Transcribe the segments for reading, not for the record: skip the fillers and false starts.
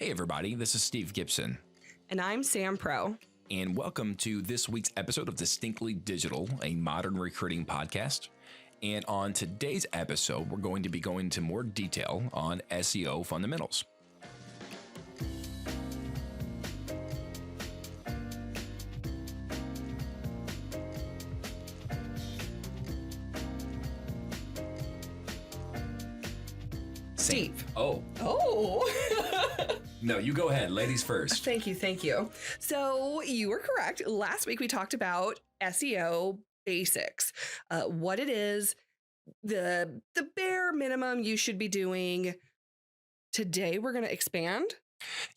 Hey everybody, this is Steve Gibson. And I'm Sam Pro. And welcome to this week's episode of Distinctly Digital, a modern recruiting podcast. And on today's episode, we're going to be going into more detail on SEO fundamentals. Steve. Oh. No, you go ahead. Ladies first. Thank you. So you were correct. Last week we talked about SEO basics, what it is, the bare minimum you should be doing. Today we're going to expand.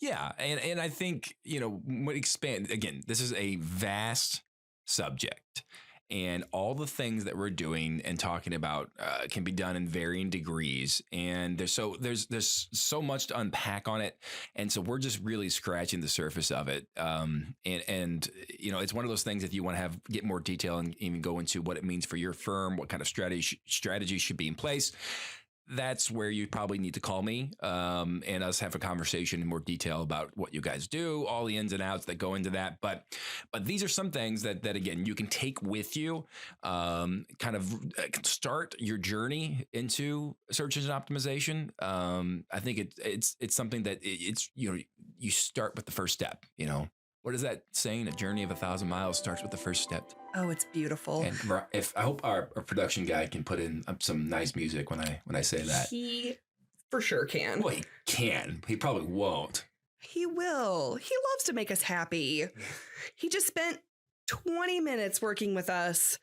Yeah, and I think, expand, again, this is a vast subject. And all the things that we're doing and talking about can be done in varying degrees. And there's so much to unpack on it. And so we're just really scratching the surface of it. And it's one of those things, if you want to get more detail and even go into what it means for your firm, what kind of strategy should be in place, that's where you probably need to call me and us have a conversation in more detail about what you guys do, all the ins and outs that go into that. But these are some things that again, you can take with you, kind of start your journey into search engine optimization. I think it's something that you start with the first step, What is that saying? A journey of 1,000 miles starts with the first step. Oh, it's beautiful. And I hope our production guy can put in some nice music when I say that. He for sure can. Well, he can. He probably won't. He will. He loves to make us happy. He just spent 20 minutes working with us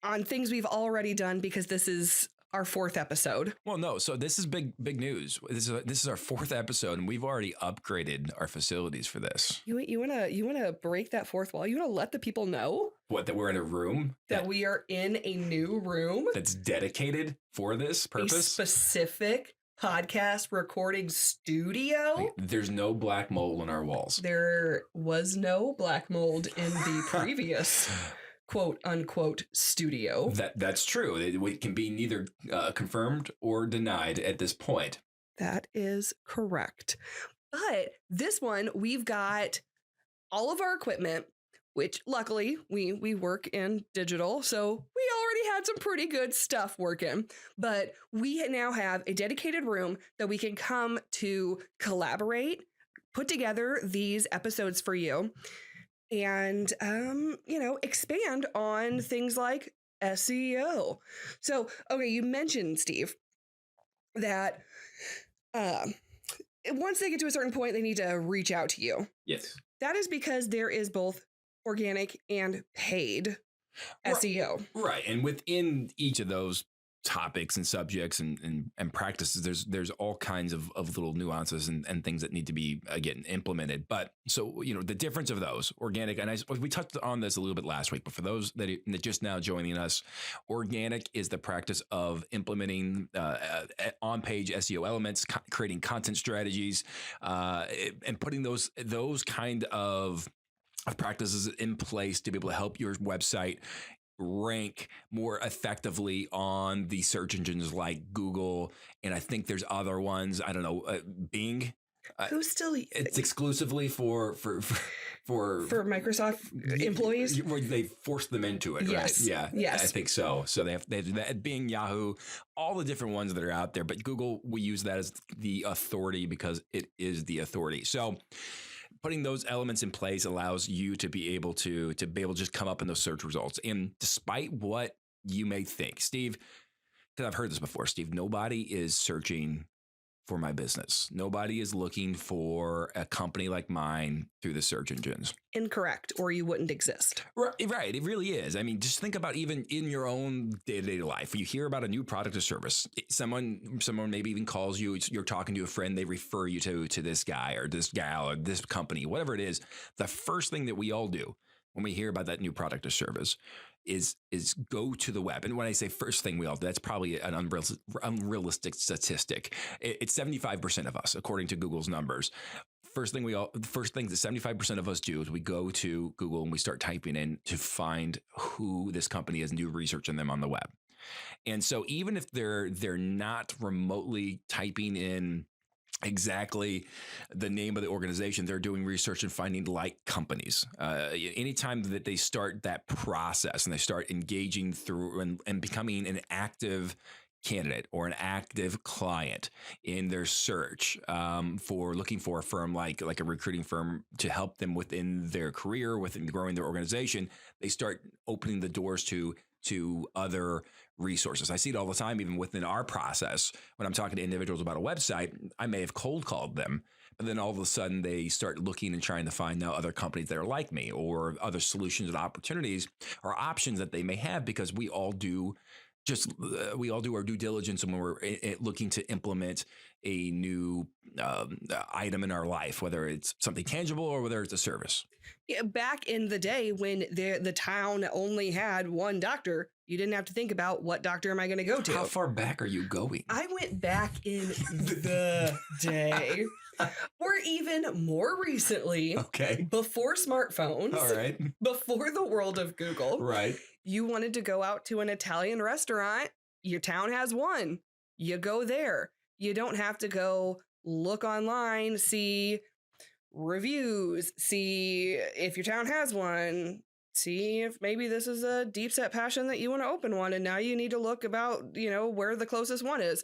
on things we've already done because this is our fourth episode. Well, no. So this is big news. This is our fourth episode, and we've already upgraded our facilities for this. You wanna break that fourth wall? You wanna let the people know that we're in a room that we are in a new room that's dedicated for this purpose, a specific podcast recording studio. There's no black mold on our walls. There was no black mold in the previous quote unquote studio. That's true. It can be neither confirmed or denied at this point. That is correct. But this one, we've got all of our equipment, which luckily we work in digital. So we already had some pretty good stuff working, but we now have a dedicated room that we can come to collaborate, put together these episodes for you. And, expand on things like SEO. So, okay, you mentioned, Steve, that once they get to a certain point, they need to reach out to you. Yes. That is because there is both organic and paid SEO. Right. And within each of those topics and subjects and practices, there's all kinds of little nuances and things that need to be, again, implemented. But so, the difference of those, organic, and we touched on this a little bit last week, but for those that are just now joining us, organic is the practice of implementing on-page SEO elements, creating content strategies, and putting those kind of practices in place to be able to help your website rank more effectively on the search engines like Google. And I think there's other ones. I don't know, Bing. It's exclusively for Microsoft employees. Where they force them into it, yes. Right? Yeah. Yes. I think so. So they have that, Bing, Yahoo, all the different ones that are out there. But Google, we use that as the authority because it is the authority. So putting those elements in place allows you to be able to just come up in those search results. And despite what you may think, Steve, because I've heard this before, Steve, nobody is searching for my business. Nobody is looking for a company like mine through the search engines. Incorrect, or you wouldn't exist. Right. It really is. I mean, just think about even in your own day-to-day life. You hear about a new product or service. Someone maybe even calls you. You're talking to a friend. They refer you to this guy or this gal or this company, whatever it is. The first thing that we all do when we hear about that new product or service is go to the web. And when I say first thing we all do, that's probably an unrealistic statistic. It's 75% of us, according to Google's numbers. First thing that 75% of us do is we go to Google and we start typing in to find who this company is and do research on them on the web. And so even if they're not remotely typing in exactly the name of the organization. They're doing research and finding like companies. Anytime that they start that process and they start engaging through and becoming an active candidate or an active client in their search for looking for a firm like a recruiting firm to help them within their career, within growing their organization, they start opening the doors to other resources. I see it all the time, even within our process. When I'm talking to individuals about a website, I may have cold called them, but then all of a sudden they start looking and trying to find now other companies that are like me or other solutions and opportunities or options that they may have, because we all do our due diligence when we're looking to implement a new item in our life, whether it's something tangible or whether it's a service. Yeah, back in the day when the town only had one doctor, you didn't have to think about what doctor am I going to go to. How far back are you going? I went back in the day. Or even more recently, Okay. before smartphones, All right. before the world of Google, Right. you wanted to go out to an Italian restaurant, your town has one. You go there. You don't have to go look online, see reviews, see if your town has one, see if maybe this is a deep set passion that you want to open one. And now you need to look about, where the closest one is.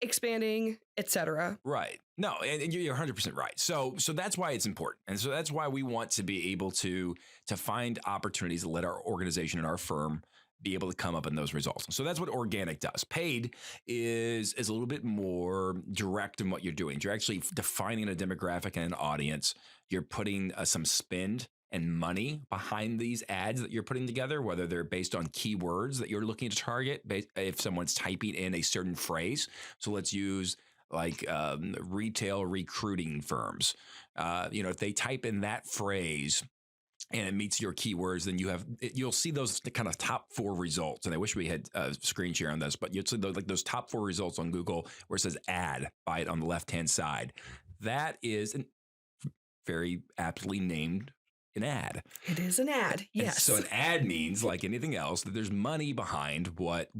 Expanding, etc. Right. No, and you're 100% right. So that's why it's important. And so that's why we want to be able to find opportunities to let our organization and our firm be able to come up in those results. So that's what organic does. Paid is a little bit more direct in what you're doing. You're actually defining a demographic and an audience. You're putting some spend and money behind these ads that you're putting together, whether they're based on keywords that you're looking to target, if someone's typing in a certain phrase. So let's use like retail recruiting firms. If they type in that phrase and it meets your keywords, then you'll see those kind of top 4 results. And I wish we had screen share on this, but you'll see those top 4 results on Google where it says ad by it on the left-hand side. That is very aptly named an ad. It is an ad. Yes. And so an ad means, like anything else, that there's money behind what's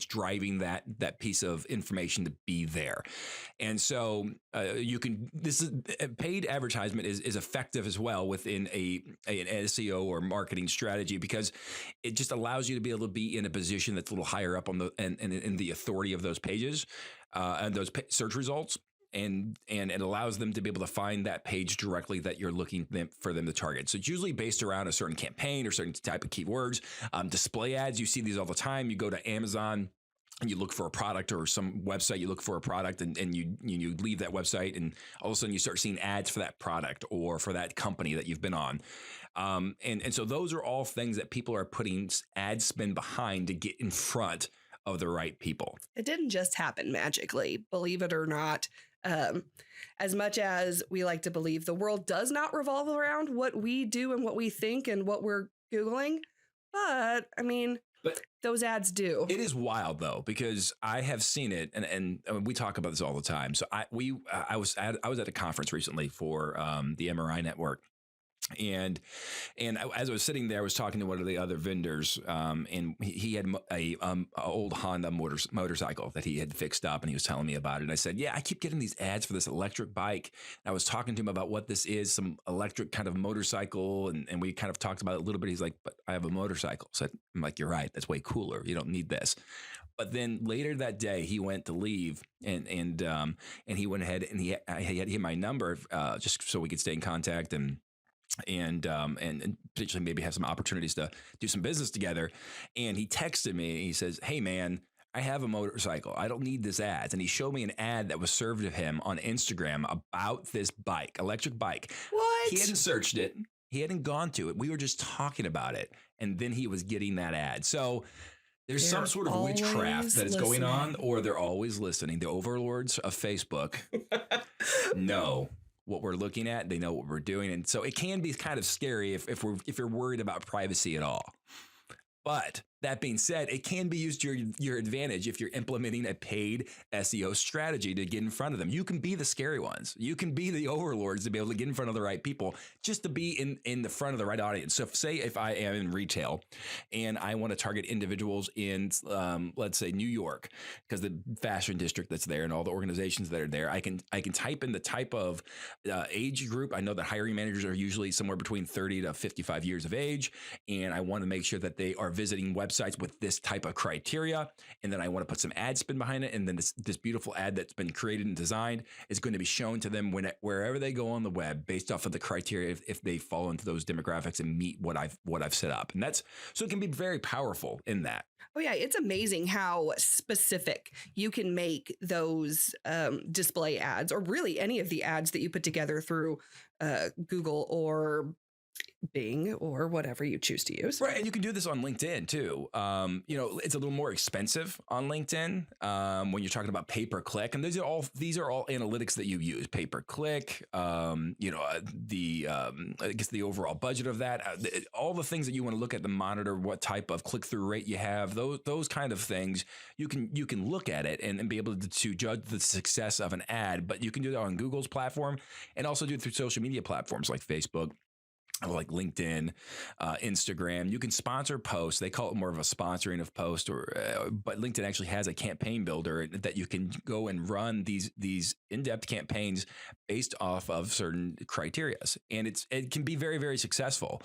driving that piece of information to be there. And so paid advertisement is effective as well within an SEO or marketing strategy, because it just allows you to be able to be in a position that's a little higher up on the in the authority of those pages and those search results. And it allows them to be able to find that page directly that you're looking for them to target. So it's usually based around a certain campaign or certain type of keywords. Display ads, you see these all the time. You go to Amazon and you look for a product, or some website, you look for a product and you leave that website, and all of a sudden you start seeing ads for that product or for that company that you've been on. And so those are all things that people are putting ad spend behind to get in front of the right people. It didn't just happen magically, believe it or not. As much as we like to believe, the world does not revolve around what we do and what we think and what we're Googling. But I mean, those ads do. It is wild though, because I have seen it, and we talk about this all the time. So I was at a conference recently for the MRI Network. And as I was sitting there, I was talking to one of the other vendors, and he had a old Honda motorcycle that he had fixed up, and he was telling me about it. And I said, "Yeah, I keep getting these ads for this electric bike." And I was talking to him about what this is, some electric kind of motorcycle, and we kind of talked about it a little bit. He's like, "But I have a motorcycle." So I'm like, "You're right. That's way cooler. You don't need this." But then later that day, he went to leave, and he went ahead and he had my number just so we could stay in contact and potentially maybe have some opportunities to do some business together. And he texted me and he says, "Hey man, I have a motorcycle. I don't need this ads." And he showed me an ad that was served to him on Instagram about this bike, electric bike. What? He hadn't searched it. He hadn't gone to it. We were just talking about it. And then he was getting that ad. So there's some sort of witchcraft that is going on, or they're always listening. The overlords of Facebook know what we're looking at. They know what we're doing. And so it can be kind of scary if you're worried about privacy at all. But That being said, it can be used to your advantage if you're implementing a paid SEO strategy to get in front of them. You can be the scary ones. You can be the overlords to be able to get in front of the right people, just to be in the front of the right audience. So if I am in retail and I want to target individuals in, let's say, New York, because the fashion district that's there and all the organizations that are there, I can type in the type of age group. I know that hiring managers are usually somewhere between 30 to 55 years of age, and I want to make sure that they are visiting websites with this type of criteria. And then I want to put some ad spin behind it. And then this beautiful ad that's been created and designed is going to be shown to them wherever they go on the web based off of the criteria if they fall into those demographics and meet what I've set up. And so it can be very powerful in that. Oh yeah, it's amazing how specific you can make those display ads, or really any of the ads that you put together through Google or Bing or whatever you choose to use. Right. And you can do this on LinkedIn too. It's a little more expensive on LinkedIn when you're talking about pay-per-click. And these are all analytics that you use. Pay-per-click, I guess the overall budget of that, all the things that you want to look at to monitor what type of click-through rate you have, those kind of things, you can look at it and be able to judge the success of an ad. But you can do that on Google's platform and also do it through social media platforms like Facebook, like LinkedIn, Instagram. You can sponsor posts. They call it more of a sponsoring of posts, but LinkedIn actually has a campaign builder that you can go and run these in-depth campaigns based off of certain criterias, and it can be very, very successful.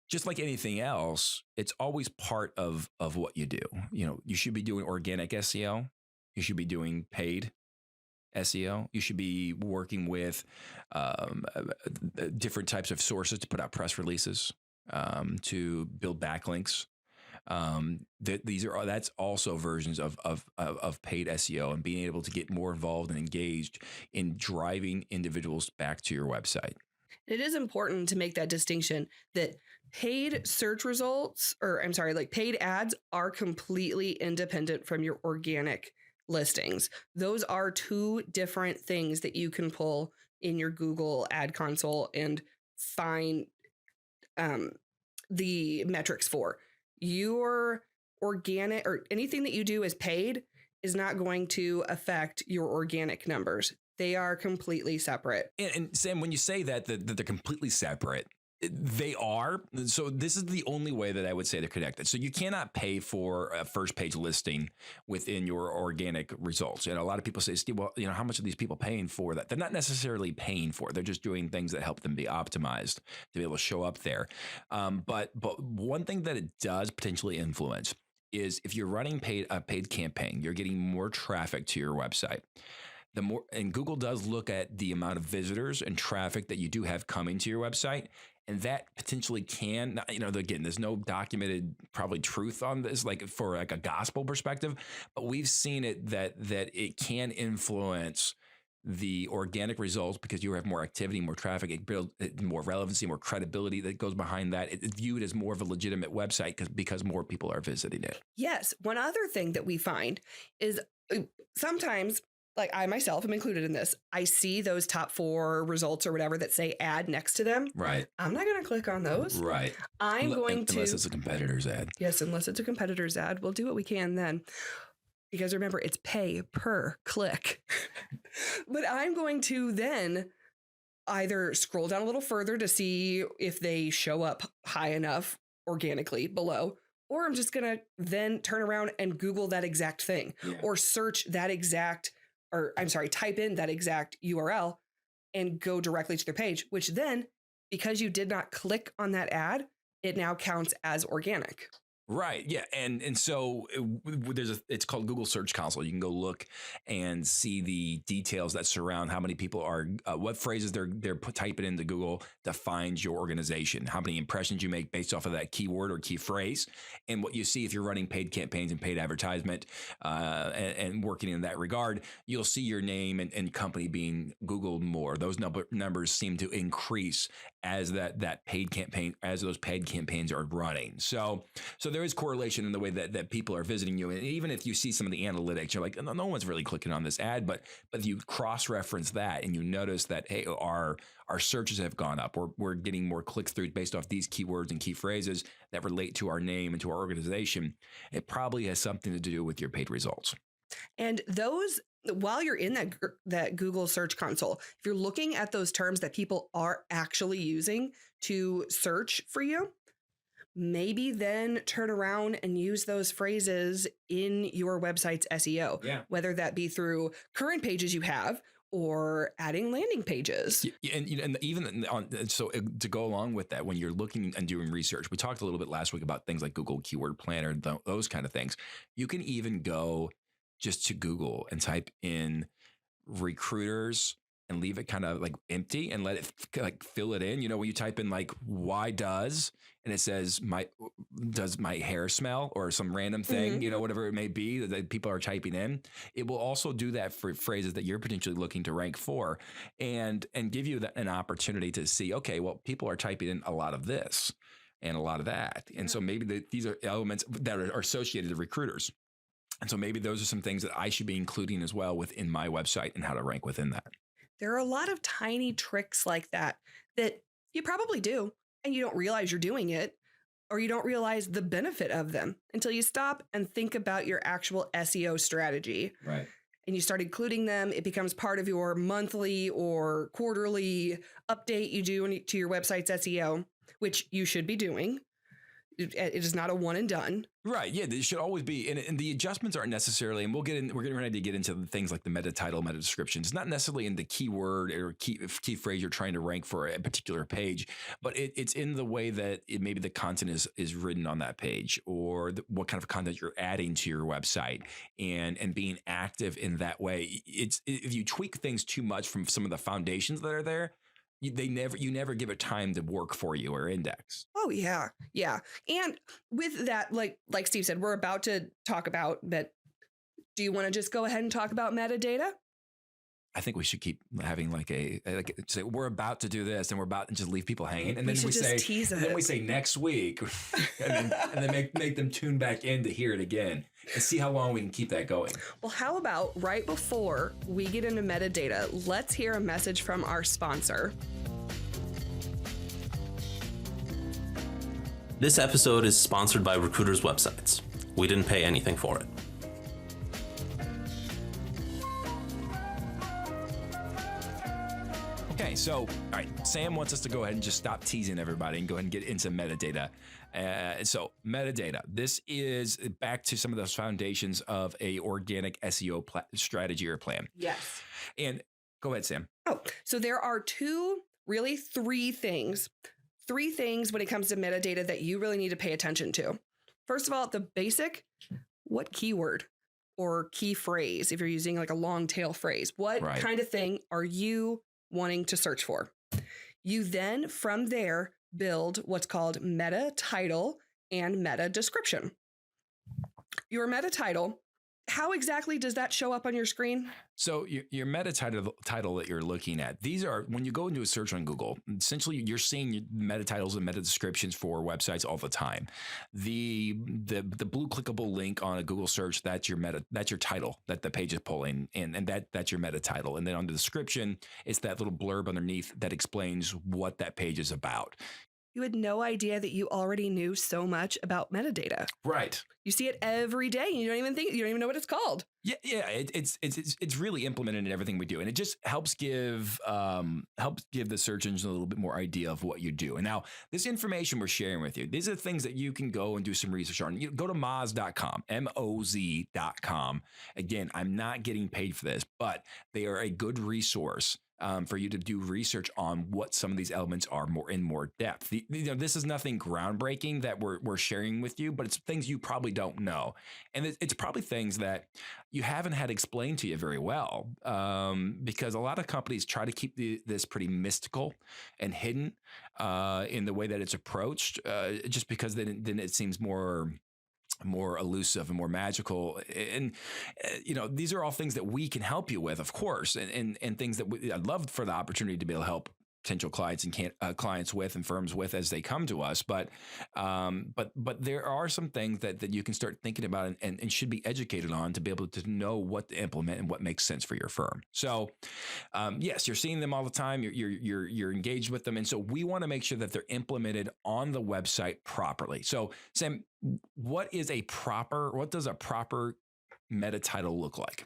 Just like anything else, it's always part of what you do. You should be doing organic SEO. You should be doing paid SEO. You should be working with different types of sources to put out press releases, to build backlinks. That's also versions of paid SEO and being able to get more involved and engaged in driving individuals back to your website. It is important to make that distinction that paid search results, like paid ads, are completely independent from your organic listings. Those are two different things that you can pull in your Google Ad Console and find the metrics for. Your organic, or anything that you do as paid, is not going to affect your organic numbers. They are completely separate. And Sam, when you say that they're completely separate, they are. So this is the only way that I would say they're connected. So you cannot pay for a first page listing within your organic results. A lot of people say, Steve, well, how much are these people paying for that? They're not necessarily paying for it. They're just doing things that help them be optimized to be able to show up there. But one thing that it does potentially influence is if you're running a paid campaign, you're getting more traffic to your website. And Google does look at the amount of visitors and traffic that you do have coming to your website. And that potentially can, again, there's no documented probably truth on this, like for like a gospel perspective, but we've seen it that it can influence the organic results because you have more activity, more traffic, it builds more relevancy, more credibility that goes behind that. It's viewed as more of a legitimate website because more people are visiting it. Yes. One other thing that we find is sometimes, like I myself am included in this, I see those top 4 results or whatever that say ad next to them. Right. I'm not going to click on those. Right. Unless it's a competitor's ad. Yes, unless it's a competitor's ad. We'll do what we can then. Because remember, it's pay per click. But I'm going to then either scroll down a little further to see if they show up high enough organically below, or I'm just going to then turn around and Google that exact thing, or search that exact, type in that exact URL and go directly to their page, which then, because you did not click on that ad, it now counts as organic. Right. Yeah. And so it's called Google Search Console. You can go look and see the details that surround how many people are, what phrases they're typing into Google to find your organization, how many impressions you make based off of that keyword or key phrase. And what you see if you're running paid campaigns and paid advertisement and working in that regard, you'll see your name and company being Googled more. Those numbers seem to increase as that paid campaign, as those paid campaigns are running. So there is correlation in the way that people are visiting you. And even if you see some of the analytics, you're like, no one's really clicking on this ad, but you cross-reference that and you notice that, hey, our searches have gone up. We're getting more click-throughs based off these keywords and key phrases that relate to our name and to our organization. It probably has something to do with your paid results. And those, while you're in that Google Search Console, if you're looking at those terms that people are actually using to search for you, maybe then turn around and use those phrases in your website's SEO, whether that be through current pages you have or adding landing pages. And even to go along with that, when you're looking and doing research, we talked a little bit last week about things like Google Keyword Planner, those kind of things. You can even go just to Google and type in recruiters and leave it kind of like empty and let it like fill it in. You know, when you type in like why does, and it says does my hair smell or some random thing, you know, whatever it may be that people are typing in, it will also do that for phrases that you're potentially looking to rank for and give you an opportunity to see, okay, well, people are typing in a lot of this and a lot of that. And so maybe these are elements that are associated to recruiters. And so maybe those are some things that I should be including as well within my website and how to rank within that. There are a lot of tiny tricks like that you probably do, and you don't realize you're doing it, or you don't realize the benefit of them until you stop and think about your actual SEO strategy. Right. And you start including them. It becomes part of your monthly or quarterly update you do to your website's SEO, which you should be doing. It is not a one and done. Right. Yeah. There should always be. And the adjustments aren't necessarily, and we're getting ready to get into the things like the meta title, meta description. It's not necessarily in the keyword or key phrase you're trying to rank for a particular page, but it's in the way that maybe the content is written on that page or what kind of content you're adding to your website and being active in that way. If you tweak things too much from some of the foundations that are there, you never give it time to work for you or index. Oh yeah. Yeah. And with that, like Steve said, we're about to talk about, but do you want to just go ahead and talk about metadata? I think we should keep having say we're about to do this and we're about to just leave people hanging. And then we say, tease it. And then we say next week and then make them tune back in to hear it again and see how long we can keep that going. Well, how about right before we get into metadata, let's hear a message from our sponsor. This episode is sponsored by Recruiters Websites. We didn't pay anything for it. Okay, so, all right, Sam wants us to go ahead and just stop teasing everybody and go ahead and get into metadata. So metadata, this is back to some of those foundations of a organic SEO strategy or plan. Yes. And go ahead, Sam. Oh, so there are three things when it comes to metadata that you really need to pay attention to. First of all, the basic, what keyword or key phrase, if you're using like a long tail phrase, what kind of thing are you wanting to search for? You then from there build what's called meta title and meta description. Your meta title, how exactly does that show up on your screen? So your meta title that you're looking at, these are, when you go into a search on Google, essentially you're seeing meta titles and meta descriptions for websites all the time. The blue clickable link on a Google search, that's your title that the page is pulling, and that's your meta title. And then on the description, it's that little blurb underneath that explains what that page is about. You had no idea that you already knew so much about metadata. Right. You see it every day and you don't even know what it's called. Yeah. It's really implemented in everything we do. And it just helps give the search engine a little bit more idea of what you do. And now this information we're sharing with you, these are things that you can go and do some research on. You go to moz.com, MOZ.com. Again, I'm not getting paid for this, but they are a good resource for you to do research on what some of these elements are in more depth. This is nothing groundbreaking that we're sharing with you, but it's things you probably don't know. And it's probably things that you haven't had explained to you very well, because a lot of companies try to keep this pretty mystical and hidden in the way that it's approached, just because then it seems more elusive and more magical. And, these are all things that we can help you with, of course, and things that I'd love for the opportunity to be able to help potential clients and clients with and firms with as they come to us. But there are some things that you can start thinking about and should be educated on to be able to know what to implement and what makes sense for your firm. So yes, you're seeing them all the time. You're engaged with them, and so we want to make sure that they're implemented on the website properly. So Sam, what does a proper meta title look like?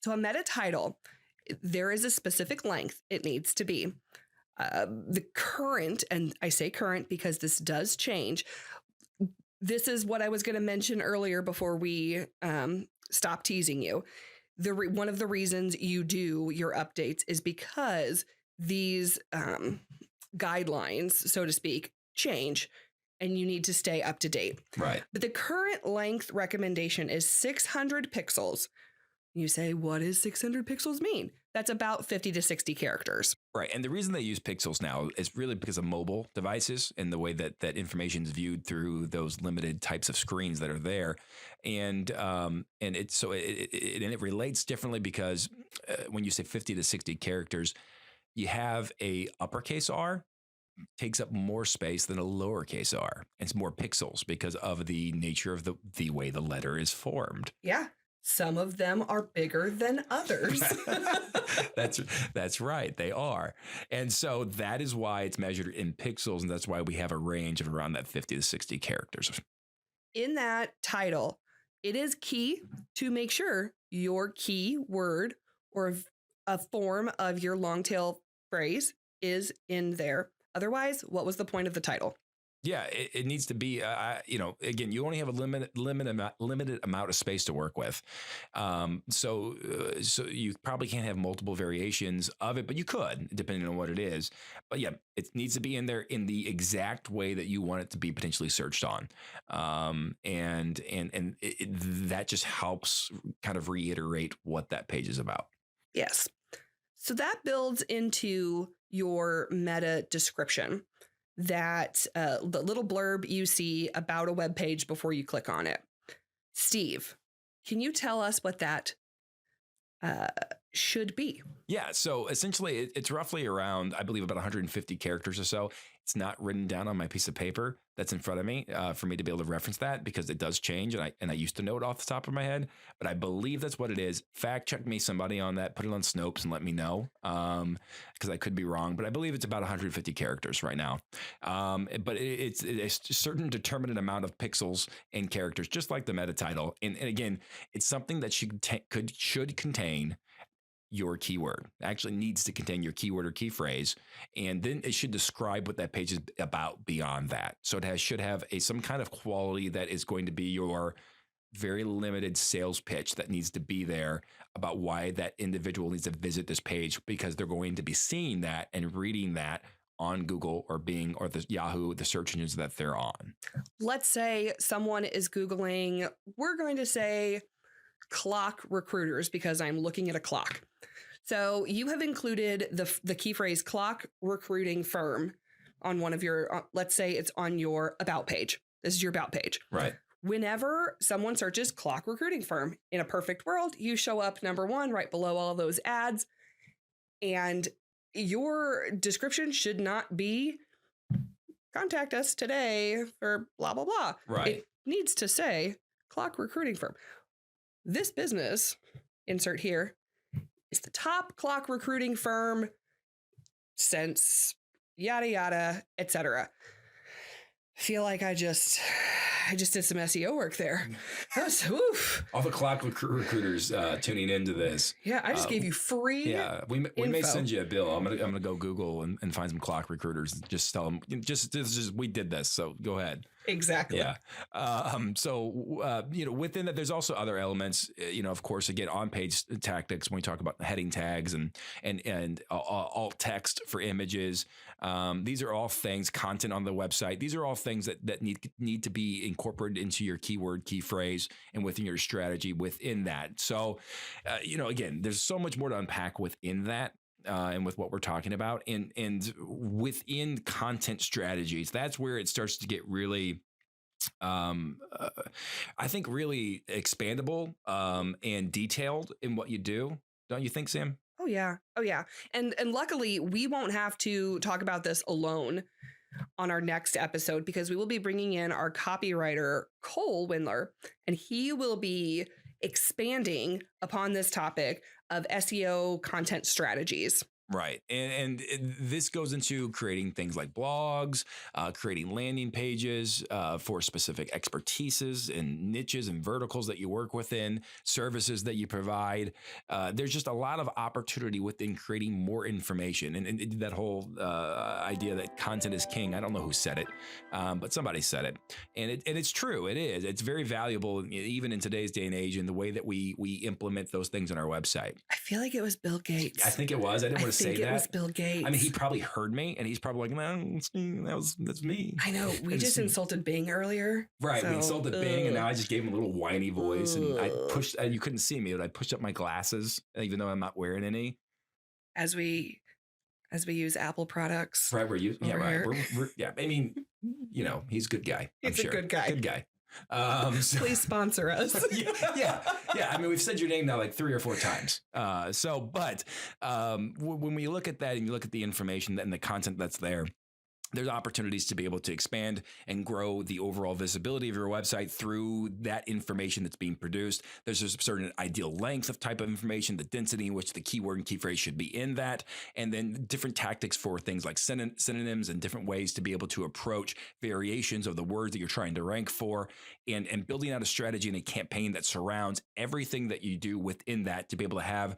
So a meta title, there is a specific length it needs to be. The current, and I say current because this does change. This is what I was going to mention earlier before we stop teasing you. One of the reasons you do your updates is because these guidelines, so to speak, change, and you need to stay up to date. Right. But the current length recommendation is 600 pixels. You say, what does 600 pixels mean? That's about 50 to 60 characters. Right. And the reason they use pixels now is really because of mobile devices and the way that information is viewed through those limited types of screens that are there. And it relates differently because when you say 50 to 60 characters, you have a uppercase R takes up more space than a lowercase r. It's more pixels because of the nature of the way the letter is formed. Yeah. Some of them are bigger than others. That's right. They are. And so that is why it's measured in pixels. And that's why we have a range of around that 50 to 60 characters. In that title, it is key to make sure your key word or a form of your long tail phrase is in there. Otherwise, what was the point of the title? Yeah, it needs to be, again, you only have a limited amount of space to work with. So you probably can't have multiple variations of it, but you could, depending on what it is. But yeah, it needs to be in there in the exact way that you want it to be potentially searched on. That just helps kind of reiterate what that page is about. Yes. So that builds into your meta description. That the little blurb you see about a web page before you click on it. Steve, can you tell us what that should be? Yeah, so essentially it's roughly around, I believe, about 150 characters or so. It's not written down on my piece of paper that's in front of me for me to be able to reference that because it does change. And I used to know it off the top of my head, but I believe that's what it is. Fact check me, somebody on that, put it on Snopes and let me know because I could be wrong, but I believe it's about 150 characters right now. But it's a certain determinate amount of pixels and characters, just like the meta title. And again, it's something that should contain your keyword. It actually needs to contain your keyword or key phrase, and then it should describe what that page is about beyond that. So it should have some kind of quality that is going to be your very limited sales pitch that needs to be there about why that individual needs to visit this page, because they're going to be seeing that and reading that on Google or Bing or the Yahoo, the search engines that they're on. Let's say someone is Googling, we're going to say clock recruiters because I'm looking at a clock. So you have included the key phrase clock recruiting firm on one of your, let's say it's on your about page. This is your about page. Right. Whenever someone searches clock recruiting firm, in a perfect world, you show up number one right below all those ads. And your description should not be contact us today for blah, blah, blah. Right. It needs to say clock recruiting firm. This business, insert here, is the top clock recruiting firm since yada, yada, etc. I feel like I just did some SEO work there. All the clock recruiters tuning into this. Yeah, I just gave you free. Yeah, we may send you a bill. I'm gonna go Google and find some clock recruiters. Just tell them just we did this. So go ahead. Exactly. Yeah. Within that, there's also other elements. Of course, again, on-page tactics when we talk about heading tags and alt text for images. These are all things. Content on the website. These are all things that need to be incorporated into your keyword, key phrase, and within your strategy within that. So, again, there's so much more to unpack within that. And with what we're talking about and within content strategies, that's where it starts to get really, I think, really expandable and detailed in what you do. Don't you think, Sam? Oh, yeah. Oh yeah. And luckily we won't have to talk about this alone on our next episode, because we will be bringing in our copywriter, Cole Windler, and he will be expanding upon this topic of SEO content strategies. Right. And this goes into creating things like blogs, creating landing pages for specific expertises and niches and verticals that you work within, services that you provide. There's just a lot of opportunity within creating more information. And that whole idea that content is king, I don't know who said it, but somebody said it. And it's true. It is. It's very valuable, even in today's day and age, in the way that we implement those things on our website. I feel like it was Bill Gates. I think it was. I didn't want to say that. It was Bill Gates. I mean, he probably heard me, and he's probably like, "Man, that's me." I know. We just insulted Bing earlier. Right. We insulted Bing, and now I just gave him a little whiny voice, and I pushed. You couldn't see me, but I pushed up my glasses, even though I'm not wearing any. As we use Apple products. Right. We're yeah. I mean, he's a good guy. He's a good guy. Good guy. So, please sponsor us. yeah. I mean, we've said your name now like 3 or 4 times. But when we look at that and you look at the information and the content that's there, there's opportunities to be able to expand and grow the overall visibility of your website through that information that's being produced. There's a certain ideal length of type of information, the density in which the keyword and key phrase should be in that, and then different tactics for things like synonyms and different ways to be able to approach variations of the words that you're trying to rank for, and building out a strategy and a campaign that surrounds everything that you do within that to be able to have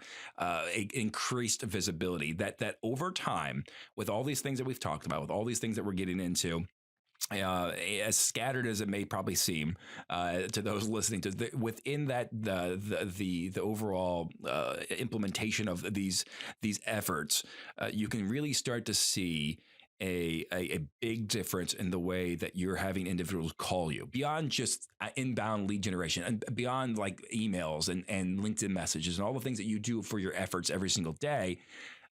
increased visibility that over time, with all these things that we've talked about, with all these things that we're getting into, as scattered as it may probably seem to those listening to within that the overall implementation of these efforts, you can really start to see a big difference in the way that you're having individuals call you beyond just inbound lead generation and beyond like emails and LinkedIn messages and all the things that you do for your efforts every single day.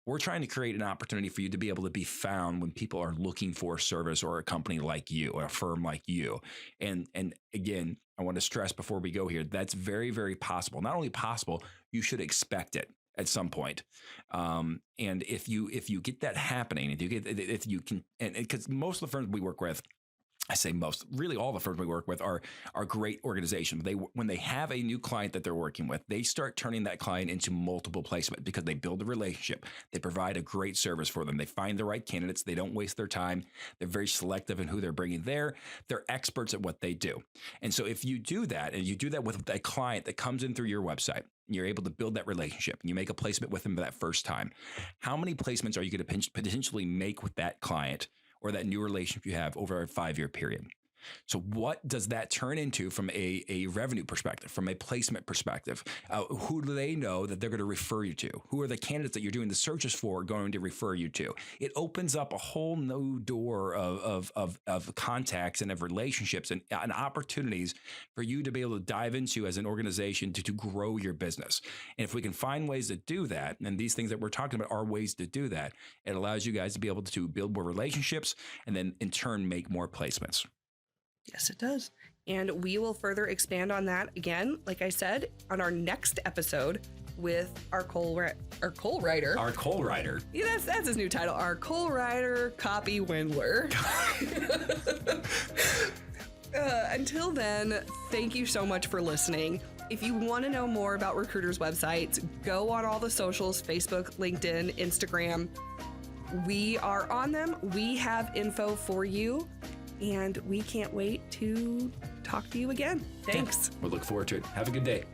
We're trying to create an opportunity for you to be able to be found when people are looking for a service or a company like you or a firm like you. And again, I want to stress before we go here, that's very, very possible. Not only possible, you should expect it at some point. And if you get that happening, if you can, and because most of the firms we work with, I say most, really all the firms we work with are great organizations. When they have a new client that they're working with, they start turning that client into multiple placement because they build a relationship. They provide a great service for them. They find the right candidates. They don't waste their time. They're very selective in who they're bringing there. They're experts at what they do. And so if you do that, and you do that with a client that comes in through your website, you're able to build that relationship and you make a placement with them that first time, how many placements are you going to potentially make with that client or that new relationship you have over a 5-year period? So what does that turn into from a revenue perspective, from a placement perspective? Who do they know that they're going to refer you to? Who are the candidates that you're doing the searches for going to refer you to? It opens up a whole new door of contacts and of relationships and opportunities for you to be able to dive into as an organization to grow your business. And if we can find ways to do that, and these things that we're talking about are ways to do that, it allows you guys to be able to build more relationships and then in turn make more placements. Yes, it does. And we will further expand on that again, like I said, on our next episode with our Cole writer. Our Cole writer. Yeah, that's his new title. Our Cole writer, Copy Windler. Until then, thank you so much for listening. If you want to know more about recruiters' websites, go on all the socials, Facebook, LinkedIn, Instagram. We are on them. We have info for you. And we can't wait to talk to you again. Thanks. We'll look forward to it. Have a good day.